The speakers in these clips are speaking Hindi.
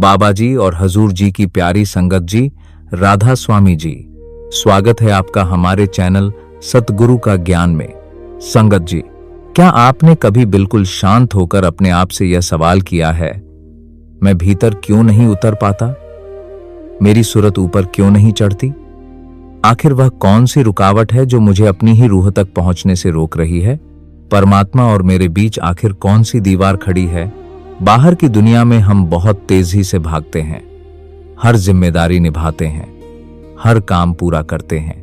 बाबा जी और हजूर जी की प्यारी संगत जी, राधा स्वामी जी, स्वागत है आपका हमारे चैनल सतगुरु का ज्ञान में। संगत जी, क्या आपने कभी बिल्कुल शांत होकर अपने आप से यह सवाल किया है, मैं भीतर क्यों नहीं उतर पाता? मेरी सूरत ऊपर क्यों नहीं चढ़ती? आखिर वह कौन सी रुकावट है जो मुझे अपनी ही रूह तक पहुंचने से रोक रही है? परमात्मा और मेरे बीच आखिर कौन सी दीवार खड़ी है? बाहर की दुनिया में हम बहुत तेजी से भागते हैं, हर जिम्मेदारी निभाते हैं, हर काम पूरा करते हैं,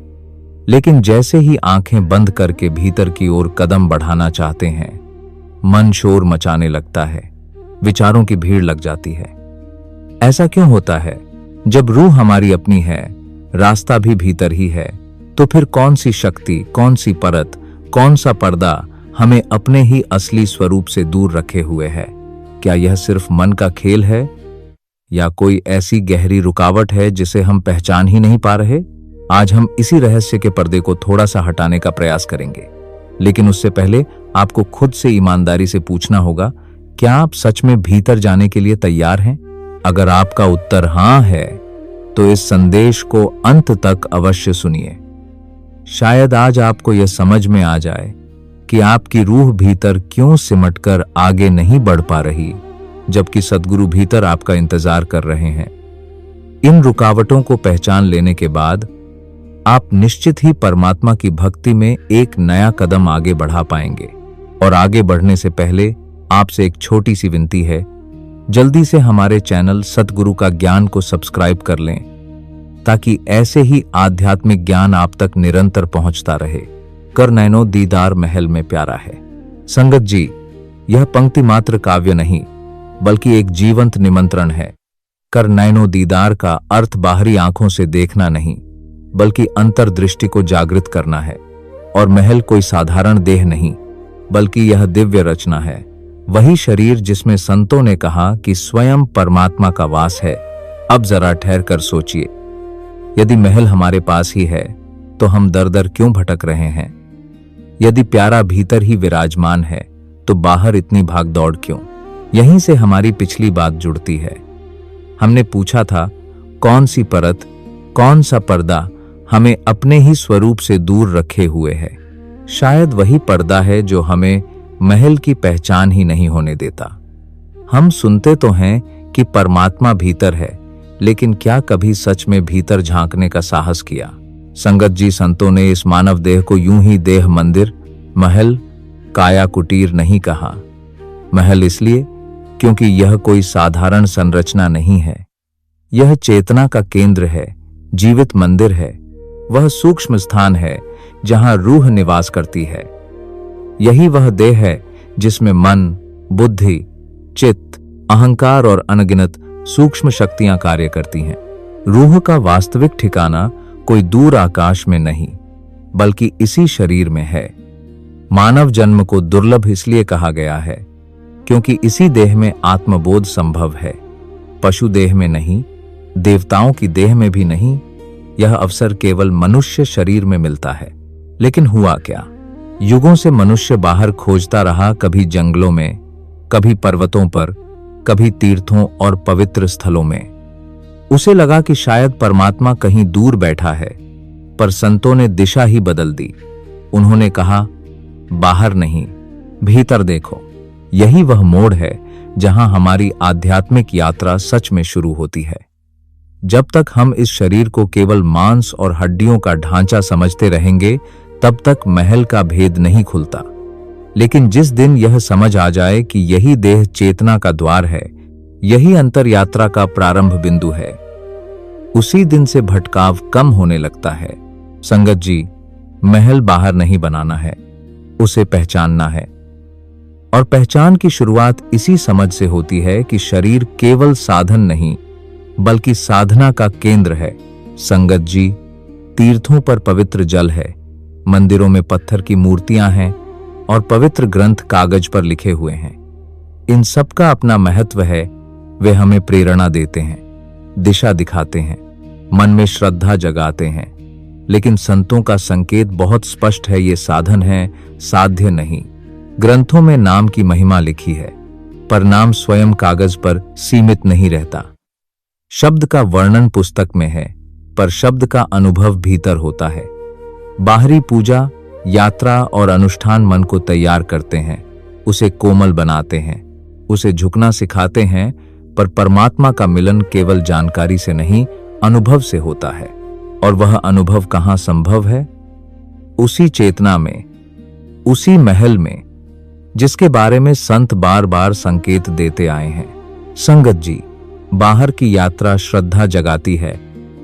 लेकिन जैसे ही आंखें बंद करके भीतर की ओर कदम बढ़ाना चाहते हैं, मन शोर मचाने लगता है, विचारों की भीड़ लग जाती है। ऐसा क्यों होता है? जब रूह हमारी अपनी है, रास्ता भी भीतर ही है, तो फिर कौन सी शक्ति, कौन सी परत, कौन सा पर्दा हमें अपने ही असली स्वरूप से दूर रखे हुए है? क्या यह सिर्फ मन का खेल है या कोई ऐसी गहरी रुकावट है जिसे हम पहचान ही नहीं पा रहे? आज हम इसी रहस्य के पर्दे को थोड़ा सा हटाने का प्रयास करेंगे, लेकिन उससे पहले आपको खुद से ईमानदारी से पूछना होगा, क्या आप सच में भीतर जाने के लिए तैयार हैं? अगर आपका उत्तर हाँ है, तो इस संदेश को अंत तक अवश्य सुनिए। शायद आज आपको यह समझ में आ जाए कि आपकी रूह भीतर क्यों सिमटकर आगे नहीं बढ़ पा रही, जबकि सद्गुरु भीतर आपका इंतजार कर रहे हैं। इन रुकावटों को पहचान लेने के बाद आप निश्चित ही परमात्मा की भक्ति में एक नया कदम आगे बढ़ा पाएंगे। और आगे बढ़ने से पहले आपसे एक छोटी सी विनती है, जल्दी से हमारे चैनल सतगुरु का ज्ञान को सब्सक्राइब कर लें, ताकि ऐसे ही आध्यात्मिक ज्ञान आप तक निरंतर पहुंचता रहे। कर नैनो दीदार महल में प्यारा है। संगत जी, यह पंक्ति मात्र काव्य नहीं, बल्कि एक जीवंत निमंत्रण है। कर नैनो दीदार का अर्थ बाहरी आंखों से देखना नहीं, बल्कि अंतर्दृष्टि को जागृत करना है। और महल कोई साधारण देह नहीं, बल्कि यह दिव्य रचना है, वही शरीर जिसमें संतों ने कहा कि स्वयं परमात्मा का वास है। अब जरा ठहर कर सोचिए, यदि महल हमारे पास ही है, तो हम दर दर क्यों भटक रहे हैं? यदि प्यारा भीतर ही विराजमान है, तो बाहर इतनी भाग दौड़ क्यों? यहीं से हमारी पिछली बात जुड़ती है। हमने पूछा था, कौन सी परत, कौन सा पर्दा हमें अपने ही स्वरूप से दूर रखे हुए है? शायद वही पर्दा है जो हमें महल की पहचान ही नहीं होने देता। हम सुनते तो हैं कि परमात्मा भीतर है, लेकिन क्या कभी सच में भीतर झांकने का साहस किया? संगत जी, संतों ने इस मानव देह को यूं ही देह मंदिर, महल, काया कुटीर नहीं कहा। महल इसलिए क्योंकि यह कोई साधारण संरचना नहीं है, यह चेतना का केंद्र है, जीवित मंदिर है। वह सूक्ष्म स्थान है जहां रूह निवास करती है। यही वह देह है जिसमें मन, बुद्धि, चित्त, अहंकार और अनगिनत सूक्ष्म शक्तियां कार्य करती हैं। रूह का वास्तविक ठिकाना कोई दूर आकाश में नहीं, बल्कि इसी शरीर में है। मानव जन्म को दुर्लभ इसलिए कहा गया है क्योंकि इसी देह में आत्मबोध संभव है। पशु देह में नहीं, देवताओं की देह में भी नहीं। यह अवसर केवल मनुष्य शरीर में मिलता है। लेकिन हुआ क्या? युगों से मनुष्य बाहर खोजता रहा, कभी जंगलों में, कभी पर्वतों पर, कभी तीर्थों और पवित्र स्थलों में। उसे लगा कि शायद परमात्मा कहीं दूर बैठा है, पर संतों ने दिशा ही बदल दी। उन्होंने कहा, बाहर नहीं, भीतर देखो। यही वह मोड़ है जहां हमारी आध्यात्मिक यात्रा सच में शुरू होती है। जब तक हम इस शरीर को केवल मांस और हड्डियों का ढांचा समझते रहेंगे, तब तक महल का भेद नहीं खुलता। लेकिन जिस दिन यह समझ आ जाए कि यही देह चेतना का द्वार है, यही अंतर यात्रा का प्रारंभ बिंदु है, उसी दिन से भटकाव कम होने लगता है। संगत जी, महल बाहर नहीं बनाना है, उसे पहचानना है। और पहचान की शुरुआत इसी समझ से होती है कि शरीर केवल साधन नहीं, बल्कि साधना का केंद्र है। संगत जी, तीर्थों पर पवित्र जल है, मंदिरों में पत्थर की मूर्तियां हैं और पवित्र ग्रंथ कागज पर लिखे हुए हैं। इन सब का अपना महत्व है। वे हमें प्रेरणा देते हैं, दिशा दिखाते हैं, मन में श्रद्धा जगाते हैं। लेकिन संतों का संकेत बहुत स्पष्ट है, ये साधन है, साध्य नहीं। ग्रंथों में नाम की महिमा लिखी है, पर नाम स्वयं कागज पर सीमित नहीं रहता। शब्द का वर्णन पुस्तक में है, पर शब्द का अनुभव भीतर होता है। बाहरी पूजा, यात्रा और अनुष्ठान मन को तैयार करते हैं, उसे कोमल बनाते हैं, उसे झुकना सिखाते हैं, पर परमात्मा का मिलन केवल जानकारी से नहीं, अनुभव से होता है। और वह अनुभव कहाँ संभव है? उसी चेतना में, उसी महल में जिसके बारे में संत बार बार संकेत देते आए हैं। संगत जी, बाहर की यात्रा श्रद्धा जगाती है,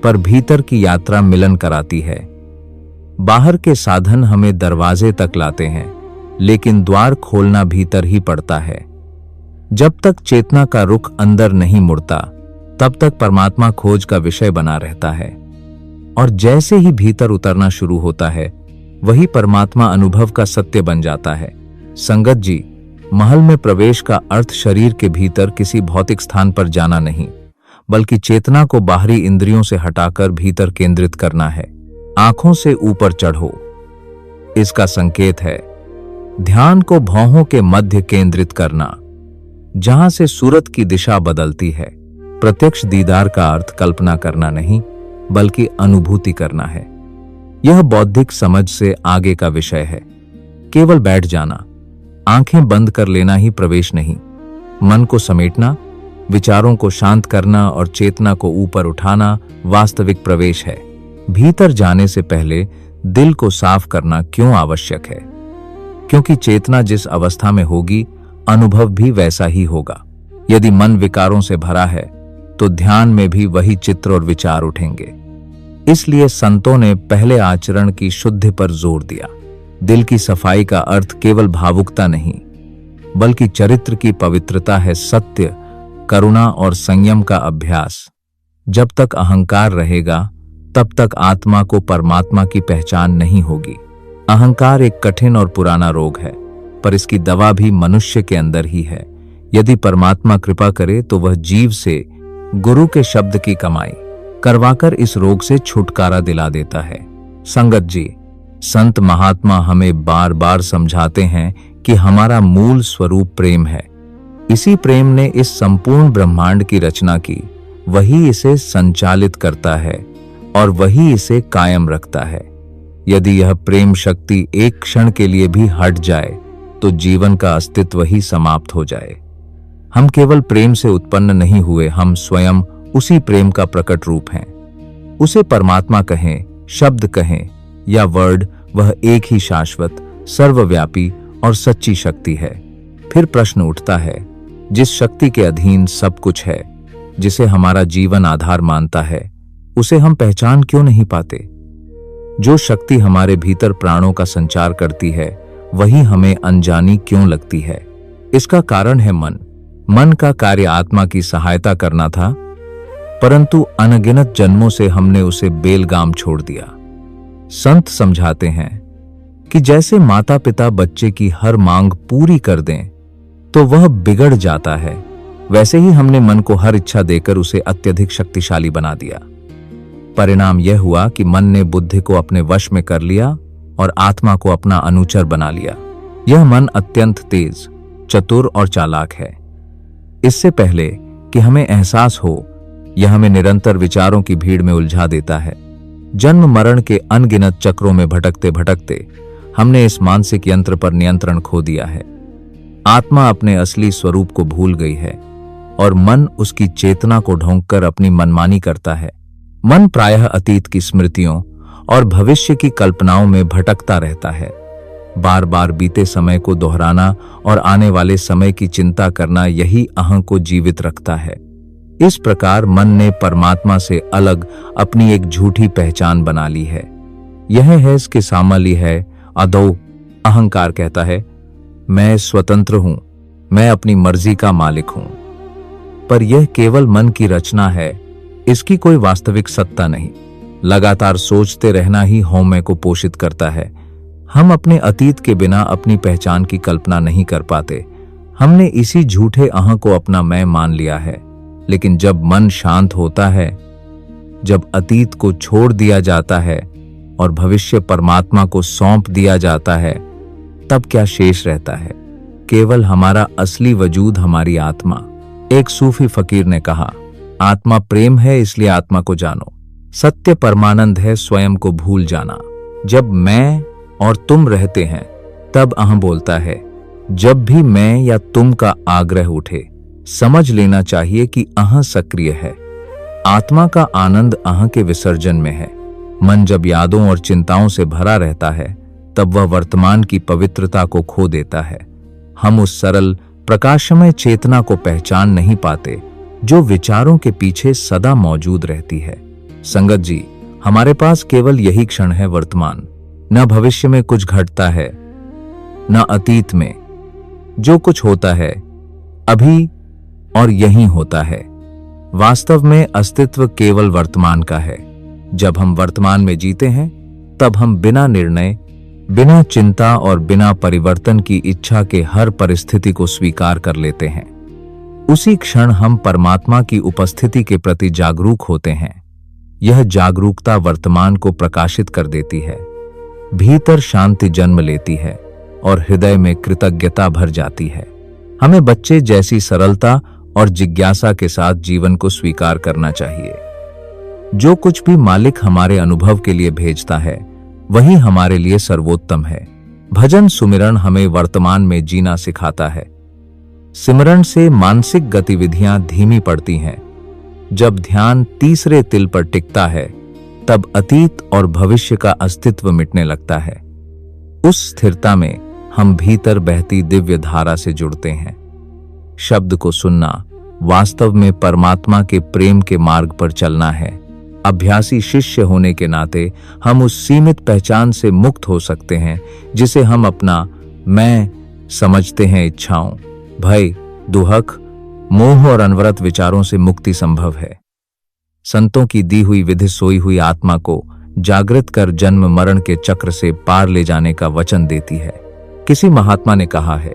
पर भीतर की यात्रा मिलन कराती है। बाहर के साधन हमें दरवाजे तक लाते हैं, लेकिन द्वार खोलना भीतर ही पड़ता है। जब तक चेतना का रुख अंदर नहीं मुड़ता, तब तक परमात्मा खोज का विषय बना रहता है। और जैसे ही भीतर उतरना शुरू होता है, वही परमात्मा अनुभव का सत्य बन जाता है। संगत जी, महल में प्रवेश का अर्थ शरीर के भीतर किसी भौतिक स्थान पर जाना नहीं, बल्कि चेतना को बाहरी इंद्रियों से हटाकर भीतर केंद्रित करना है। आंखों से ऊपर चढ़ो, इसका संकेत है ध्यान को भौहों के मध्य केंद्रित करना, जहां से सूरत की दिशा बदलती है। प्रत्यक्ष दीदार का अर्थ कल्पना करना नहीं, बल्कि अनुभूति करना है। यह बौद्धिक समझ से आगे का विषय है। केवल बैठ जाना, आंखें बंद कर लेना ही प्रवेश नहीं। मन को समेटना, विचारों को शांत करना और चेतना को ऊपर उठाना वास्तविक प्रवेश है। भीतर जाने से पहले दिल को साफ करना क्यों आवश्यक है? क्योंकि चेतना जिस अवस्था में होगी, अनुभव भी वैसा ही होगा। यदि मन विकारों से भरा है, तो ध्यान में भी वही चित्र और विचार उठेंगे। इसलिए संतों ने पहले आचरण की शुद्धि पर जोर दिया। दिल की सफाई का अर्थ केवल भावुकता नहीं, बल्कि चरित्र की पवित्रता है। सत्य, करुणा और संयम का अभ्यास। जब तक अहंकार रहेगा, तब तक आत्मा को परमात्मा की पहचान नहीं होगी। अहंकार एक कठिन और पुराना रोग है, पर इसकी दवा भी मनुष्य के अंदर ही है। यदि परमात्मा कृपा करे तो वह जीव से गुरु के शब्द की कमाई करवाकर इस रोग से छुटकारा दिला देता है। संगत जी, संत महात्मा हमें बार बार समझाते हैं कि हमारा मूल स्वरूप प्रेम है। इसी प्रेम ने इस संपूर्ण ब्रह्मांड की रचना की, वही इसे संचालित करता है और वही इसे कायम रखता है। यदि यह प्रेम शक्ति एक क्षण के लिए भी हट जाए, तो जीवन का अस्तित्व ही समाप्त हो जाए। हम केवल प्रेम से उत्पन्न नहीं हुए, हम स्वयं उसी प्रेम का प्रकट रूप हैं। उसे परमात्मा कहें, शब्द कहें या वर्ड, वह एक ही शाश्वत, सर्वव्यापी और सच्ची शक्ति है। फिर प्रश्न उठता है, जिस शक्ति के अधीन सब कुछ है, जिसे हमारा जीवन आधार मानता है, उसे हम पहचान क्यों नहीं पाते? जो शक्ति हमारे भीतर प्राणों का संचार करती है, वही हमें अनजानी क्यों लगती है? इसका कारण है मन। मन का कार्य आत्मा की सहायता करना था, परंतु अनगिनत जन्मों से हमने उसे बेलगाम छोड़ दिया। संत समझाते हैं कि जैसे माता पिता बच्चे की हर मांग पूरी कर दें तो वह बिगड़ जाता है, वैसे ही हमने मन को हर इच्छा देकर उसे अत्यधिक शक्तिशाली बना दिया। परिणाम यह हुआ कि मन ने बुद्धि को अपने वश में कर लिया और आत्मा को अपना अनुचर बना लिया। यह मन अत्यंत तेज, चतुर और चालाक है। इससे पहले कि हमें एहसास हो, यह हमें निरंतर विचारों की भीड़ में उलझा देता है। जन्म मरण के अनगिनत चक्रों में भटकते भटकते हमने इस मानसिक यंत्र पर नियंत्रण खो दिया है। आत्मा अपने असली स्वरूप को भूल गई है और मन उसकी चेतना को ढोंककर अपनी मनमानी करता है। मन प्रायः अतीत की स्मृतियों और भविष्य की कल्पनाओं में भटकता रहता है। बार बार बीते समय को दोहराना और आने वाले समय की चिंता करना, यही अहं को जीवित रखता है। इस प्रकार मन ने परमात्मा से अलग अपनी एक झूठी पहचान बना ली है। यह है इसके सामली है अदो। अहंकार कहता है, मैं स्वतंत्र हूं, मैं अपनी मर्जी का मालिक हूं। पर यह केवल मन की रचना है, इसकी कोई वास्तविक सत्ता नहीं। लगातार सोचते रहना ही हौमे को पोषित करता है। हम अपने अतीत के बिना अपनी पहचान की कल्पना नहीं कर पाते। हमने इसी झूठे अहं को अपना मैं मान लिया है। लेकिन जब मन शांत होता है, जब अतीत को छोड़ दिया जाता है और भविष्य परमात्मा को सौंप दिया जाता है, तब क्या शेष रहता है? केवल हमारा असली वजूद, हमारी आत्मा। एक सूफी फकीर ने कहा, आत्मा प्रेम है, इसलिए आत्मा को जानो। सत्य परमानंद है, स्वयं को भूल जाना। जब मैं और तुम रहते हैं तब अहं बोलता है। जब भी मैं या तुम का आग्रह उठे, समझ लेना चाहिए कि अहं सक्रिय है। आत्मा का आनंद अहं के विसर्जन में है। मन जब यादों और चिंताओं से भरा रहता है तब वह वर्तमान की पवित्रता को खो देता है। हम उस सरल प्रकाशमय चेतना को पहचान नहीं पाते जो विचारों के पीछे सदा मौजूद रहती है। संगत जी, हमारे पास केवल यही क्षण है, वर्तमान। न भविष्य में कुछ घटता है, न अतीत में। जो कुछ होता है अभी और यहीं होता है। वास्तव में अस्तित्व केवल वर्तमान का है। जब हम वर्तमान में जीते हैं तब हम बिना निर्णय, बिना चिंता और बिना परिवर्तन की इच्छा के हर परिस्थिति को स्वीकार कर लेते हैं। उसी क्षण हम परमात्मा की उपस्थिति के प्रति जागरूक होते हैं। यह जागरूकता वर्तमान को प्रकाशित कर देती है, भीतर शांति जन्म लेती है और हृदय में कृतज्ञता भर जाती है। हमें बच्चे जैसी सरलता और जिज्ञासा के साथ जीवन को स्वीकार करना चाहिए। जो कुछ भी मालिक हमारे अनुभव के लिए भेजता है वही हमारे लिए सर्वोत्तम है। भजन सुमिरन हमें वर्तमान में जीना सिखाता है। सिमरन से मानसिक गतिविधियां धीमी पड़ती हैं। जब ध्यान तीसरे तिल पर टिकता है तब अतीत और भविष्य का अस्तित्व मिटने लगता है। उस स्थिरता में हम भीतर बहती दिव्य धारा से जुड़ते हैं। शब्द को सुनना वास्तव में परमात्मा के प्रेम के मार्ग पर चलना है। अभ्यासी शिष्य होने के नाते हम उस सीमित पहचान से मुक्त हो सकते हैं जिसे हम अपना मैं समझते हैं। इच्छाओं, भय, दुहक, मोह और अनवरत विचारों से मुक्ति संभव है। संतों की दी हुई विधि सोई हुई आत्मा को जागृत कर जन्म मरण के चक्र से पार ले जाने का वचन देती है। किसी महात्मा ने कहा है,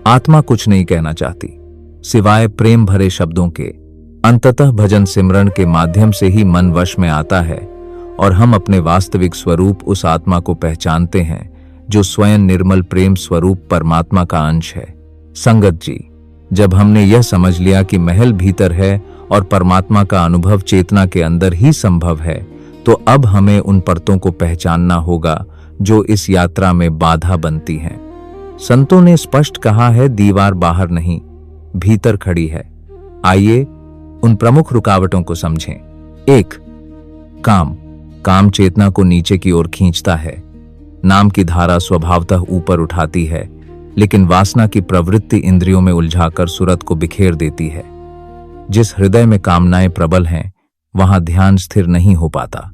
आत्मा कुछ नहीं कहना चाहती सिवाय प्रेम भरे शब्दों के। अंततः भजन सिमरन के माध्यम से ही मन वश में आता है और हम अपने वास्तविक स्वरूप उस आत्मा को पहचानते हैं जो स्वयं निर्मल प्रेम स्वरूप परमात्मा का अंश है। संगत जी, जब हमने यह समझ लिया कि महल भीतर है और परमात्मा का अनुभव चेतना के अंदर ही संभव है, तो अब हमें उन परतों को पहचानना होगा जो इस यात्रा में बाधा बनती हैं। संतों ने स्पष्ट कहा है, दीवार बाहर नहीं भीतर खड़ी है। आइए उन प्रमुख रुकावटों को समझें। 1. काम चेतना को नीचे की ओर खींचता है। नाम की धारा स्वभावतः ऊपर उठाती है, लेकिन वासना की प्रवृत्ति इंद्रियों में उलझाकर सुरत को बिखेर देती है। जिस हृदय में कामनाएं प्रबल हैं वहां ध्यान स्थिर नहीं हो पाता।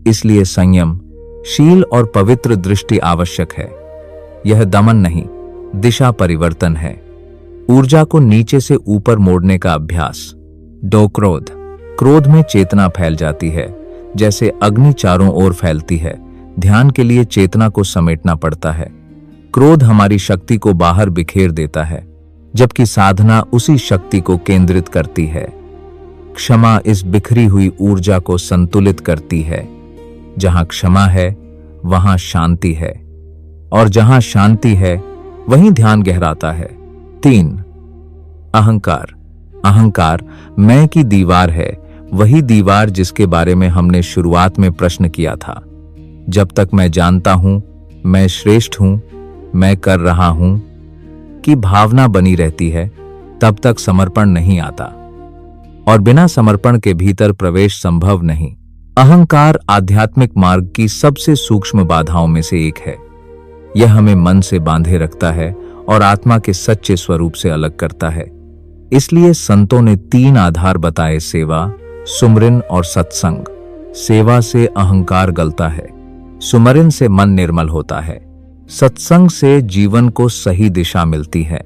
इसलिए संयम, शील और पवित्र दृष्टि आवश्यक है। यह दमन नहीं, दिशा परिवर्तन है। ऊर्जा को नीचे से ऊपर मोड़ने का अभ्यास। 2. क्रोध में चेतना फैल जाती है, जैसे अग्नि चारों ओर फैलती है। ध्यान के लिए चेतना को समेटना पड़ता है। क्रोध हमारी शक्ति को बाहर बिखेर देता है, जबकि साधना उसी शक्ति को केंद्रित करती है। क्षमा इस बिखरी हुई ऊर्जा को संतुलित करती है। जहां क्षमा है वहां शांति है, और जहां शांति है वहीं ध्यान गहराता है। 3. अहंकार मैं की दीवार है, वही दीवार जिसके बारे में हमने शुरुआत में प्रश्न किया था। जब तक मैं जानता हूं, मैं श्रेष्ठ हूं, मैं कर रहा हूं की भावना बनी रहती है, तब तक समर्पण नहीं आता, और बिना समर्पण के भीतर प्रवेश संभव नहीं। अहंकार आध्यात्मिक मार्ग की सबसे सूक्ष्म बाधाओं में से एक है। यह हमें मन से बांधे रखता है और आत्मा के सच्चे स्वरूप से अलग करता है। इसलिए संतों ने 3 आधार बताए, सेवा, सुमरिन और सत्संग। सेवा से अहंकार गलता है, सुमरिन से मन निर्मल होता है, सत्संग से जीवन को सही दिशा मिलती है।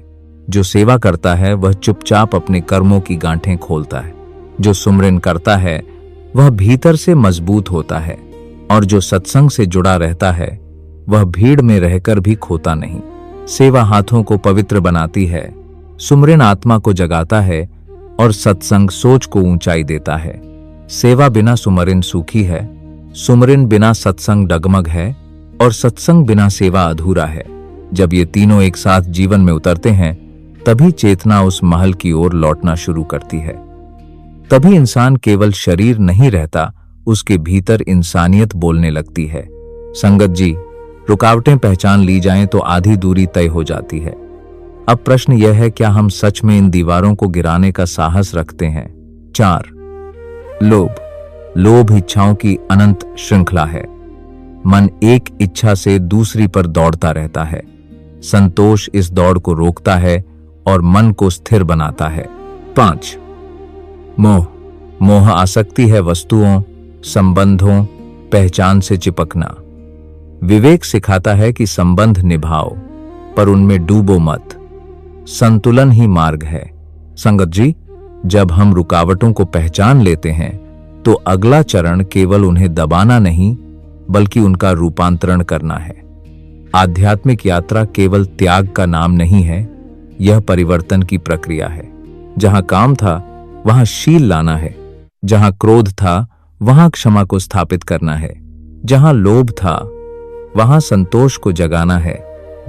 जो सेवा करता है वह चुपचाप अपने कर्मों की गांठें खोलता है। जो सुमरिन करता है वह भीतर से मजबूत होता है, और जो सत्संग से जुड़ा रहता है वह भीड़ में रहकर भी खोता नहीं। सेवा हाथों को पवित्र बनाती है, सुमरिन आत्मा को जगाता है, और सत्संग सोच को ऊंचाई देता है। सेवा बिना सुमरिन सूखी है, सुमरिन बिना सत्संग डगमग है, और सत्संग बिना सेवा अधूरा है। जब ये तीनों एक साथ जीवन में उतरते हैं तभी चेतना उस महल की ओर लौटना शुरू करती है। तभी इंसान केवल शरीर नहीं रहता, उसके भीतर इंसानियत बोलने लगती है। संगत जी, रुकावटें पहचान ली जाएं तो आधी दूरी तय हो जाती है। अब प्रश्न यह है, क्या हम सच में इन दीवारों को गिराने का साहस रखते हैं? 4. लोभ इच्छाओं की अनंत श्रृंखला है। मन एक इच्छा से दूसरी पर दौड़ता रहता है। संतोष इस दौड़ को रोकता है और मन को स्थिर बनाता है। 5. मोह आसक्ति है वस्तुओं, संबंधों, पहचान से चिपकना। विवेक सिखाता है कि संबंध निभाओ, पर उनमें डूबो मत। संतुलन ही मार्ग है। संगत जी, जब हम रुकावटों को पहचान लेते हैं तो अगला चरण केवल उन्हें दबाना नहीं, बल्कि उनका रूपांतरण करना है। आध्यात्मिक यात्रा केवल त्याग का नाम नहीं है, यह परिवर्तन की प्रक्रिया है। जहां काम था वहां शील लाना है, जहां क्रोध था वहां क्षमा को स्थापित करना है, जहां लोभ था वहां संतोष को जगाना है,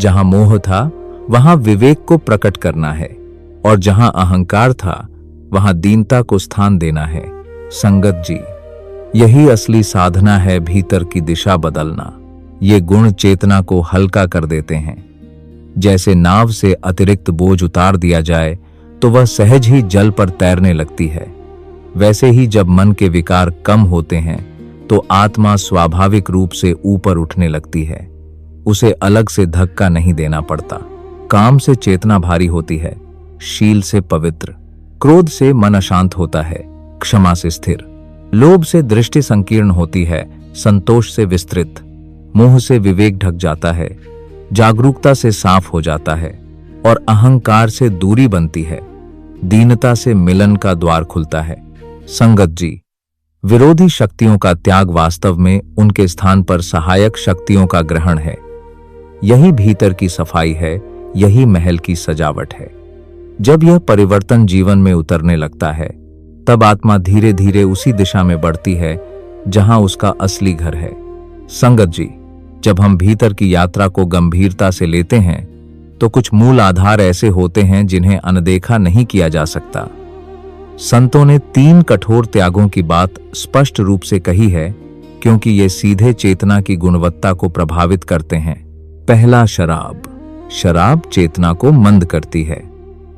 जहां मोह था वहां विवेक को प्रकट करना है, और जहां अहंकार था वहां दीनता को स्थान देना है। संगत जी, यही असली साधना है, भीतर की दिशा बदलना। ये गुण चेतना को हल्का कर देते हैं। जैसे नाव से अतिरिक्त बोझ उतार दिया जाए तो वह सहज ही जल पर तैरने लगती है, वैसे ही जब मन के विकार कम होते हैं तो आत्मा स्वाभाविक रूप से ऊपर उठने लगती है। उसे अलग से धक्का नहीं देना पड़ता। काम से चेतना भारी होती है, शील से पवित्र, क्रोध से मन अशांत होता है, क्षमा से स्थिर, लोभ से दृष्टि संकीर्ण होती है, संतोष से विस्तृत, मोह से विवेक ढक जाता है, जागरूकता से साफ हो जाता है, और अहंकार से दूरी बनती है। दीनता से मिलन का द्वार खुलता है। संगत जी, विरोधी शक्तियों का त्याग वास्तव में उनके स्थान पर सहायक शक्तियों का ग्रहण है। यही भीतर की सफाई है, यही महल की सजावट है। जब यह परिवर्तन जीवन में उतरने लगता है, तब आत्मा धीरे धीरे उसी दिशा में बढ़ती है जहां उसका असली घर है। संगत जी, जब हम भीतर की यात्रा को गंभीरता से लेते हैं तो कुछ मूल आधार ऐसे होते हैं जिन्हें अनदेखा नहीं किया जा सकता। संतों ने 3 कठोर त्यागों की बात स्पष्ट रूप से कही है, क्योंकि ये सीधे चेतना की गुणवत्ता को प्रभावित करते हैं। पहला, शराब चेतना को मंद करती है।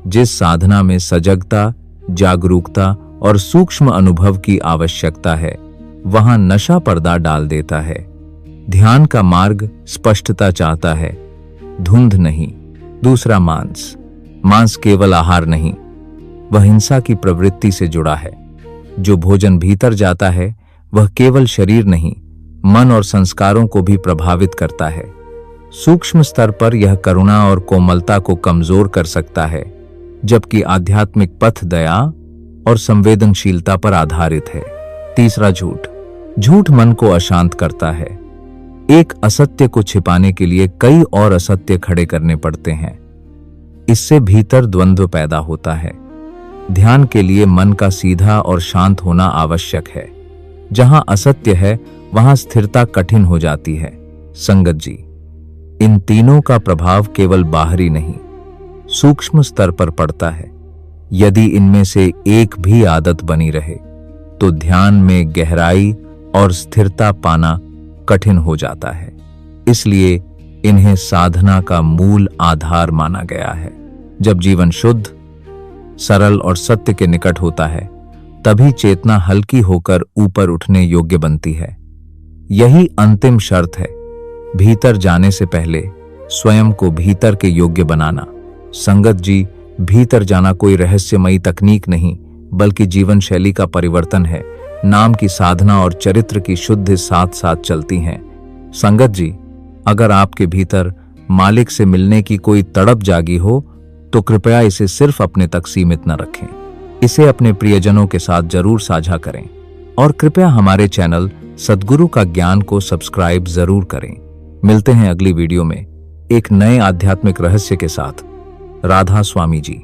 जिस साधना में सजगता, जागरूकता और सूक्ष्म अनुभव की आवश्यकता है, वहां नशा पर्दा डाल देता है। ध्यान का मार्ग स्पष्टता चाहता है, धुंध नहीं। दूसरा, मांस केवल आहार नहीं, वह हिंसा की प्रवृत्ति से जुड़ा है। जो भोजन भीतर जाता है वह केवल शरीर नहीं, मन और संस्कारों को भी प्रभावित करता है। सूक्ष्म स्तर पर यह करुणा और कोमलता को कमजोर कर सकता है, जबकि आध्यात्मिक पथ दया और संवेदनशीलता पर आधारित है। तीसरा, झूठ मन को अशांत करता है। एक असत्य को छिपाने के लिए कई और असत्य खड़े करने पड़ते हैं। इससे भीतर द्वंद्व पैदा होता है। ध्यान के लिए मन का सीधा और शांत होना आवश्यक है। जहां असत्य है वहां स्थिरता कठिन हो जाती है। संगत जी, इन तीनों का प्रभाव केवल बाहरी नहीं, सूक्ष्म स्तर पर पड़ता है। यदि इनमें से एक भी आदत बनी रहे तो ध्यान में गहराई और स्थिरता पाना कठिन हो जाता है। इसलिए इन्हें साधना का मूल आधार माना गया है। जब जीवन शुद्ध, सरल और सत्य के निकट होता है, तभी चेतना हल्की होकर ऊपर उठने योग्य बनती है। यही अंतिम शर्त है, भीतर जाने से पहले स्वयं को भीतर के योग्य बनाना। संगत जी, भीतर जाना कोई रहस्यमयी तकनीक नहीं, बल्कि जीवन शैली का परिवर्तन है। नाम की साधना और चरित्र की शुद्धि साथ साथ चलती हैं। संगत जी, अगर आपके भीतर मालिक से मिलने की कोई तड़प जागी हो तो कृपया इसे सिर्फ अपने तक सीमित न रखें। इसे अपने प्रियजनों के साथ जरूर साझा करें, और कृपया हमारे चैनल सद्गुरु का ज्ञान को सब्सक्राइब जरूर करें। मिलते हैं अगली वीडियो में एक नए आध्यात्मिक रहस्य के साथ। राधा स्वामी जी।